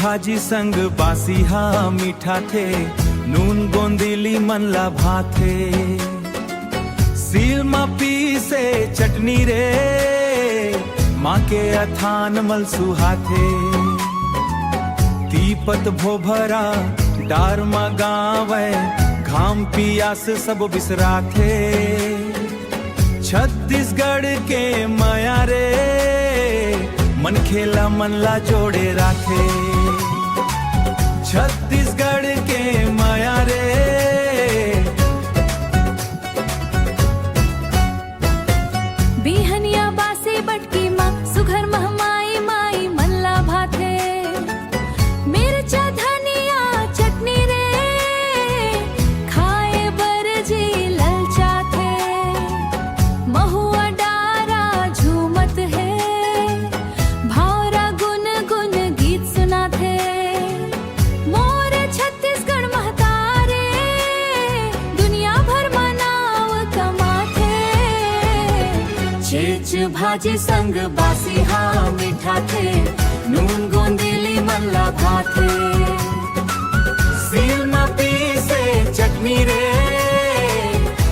भाजी संग बासिहा मीठा थे, नून गोंदिली मनला भाथे। सील मा पीसे चटनी रे, माँ के अथान मल सुहाथे। तीपत भोभरा डार मा गावे, घाम पियास सब बिसरा थे। छत्तीसगढ़ के माया रे, मन खेला मनला जोड़े राखे। छत्तीसगढ़ के माया रे, बिहनिया बासे बटकी माँ सुघर महमाई माई मल्ला भाथे। मिर्चा धनिया चटनी रे, खाए बर जी ललचाथे। महुआ डारा झूमत है, भावरा गुन गुन गीत सुनाथे। मोर छत्तीसगढ़ महतारे, दुनिया भर मनाव कमाथे। चेच भाजी संग बासिहा मीठा थे, नून गोंदिली मल्ला भाथे। सील मा पीसे चटनी रे,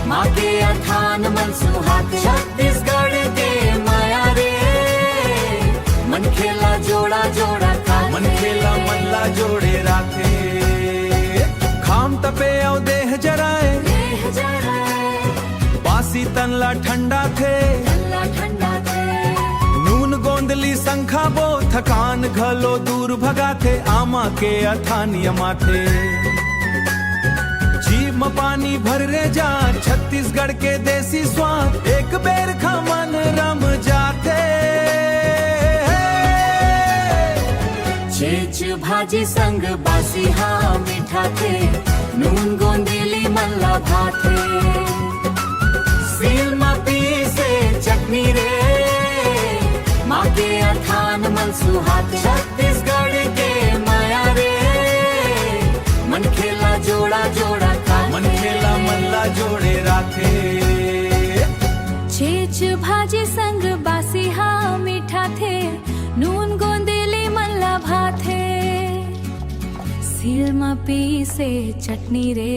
माँ के अथान मन सुहाथे। छत्तीसगढ़ के माया रे, मन खेला जोड़ा जोड़ा खाथे। मन खेला मनला जोड़े राखे। खाम तपे औ देह जराए, देह जराए, बासी तनला ठंडा थे। तल्ला ठंडा थे। नून गोंदली संखा बो, थकान घलो दूर भगाथे। आमा के अथान यमाथे। जीभ में पानी भर रे जा, छत्तीसगढ़ के देसी स्वाद एक बेर खा मन रम जाते। चेच भाजी संग बासिहा मीठा थे, नून गोंदिली मल्ला भाथे। सील मा पीसे चटनी रे, माँ के अथान मन सुहाथे। छत्तीसगढ़ के माया रे, मन खेला जोड़ा जोड़ा खाथे। मन खेला मनला जोड़े राखे। चेच भाजी संग बासिहा मीठा थे, नून गोंदिली मल्ला भाथे। सील मा पीसे चटनी रे,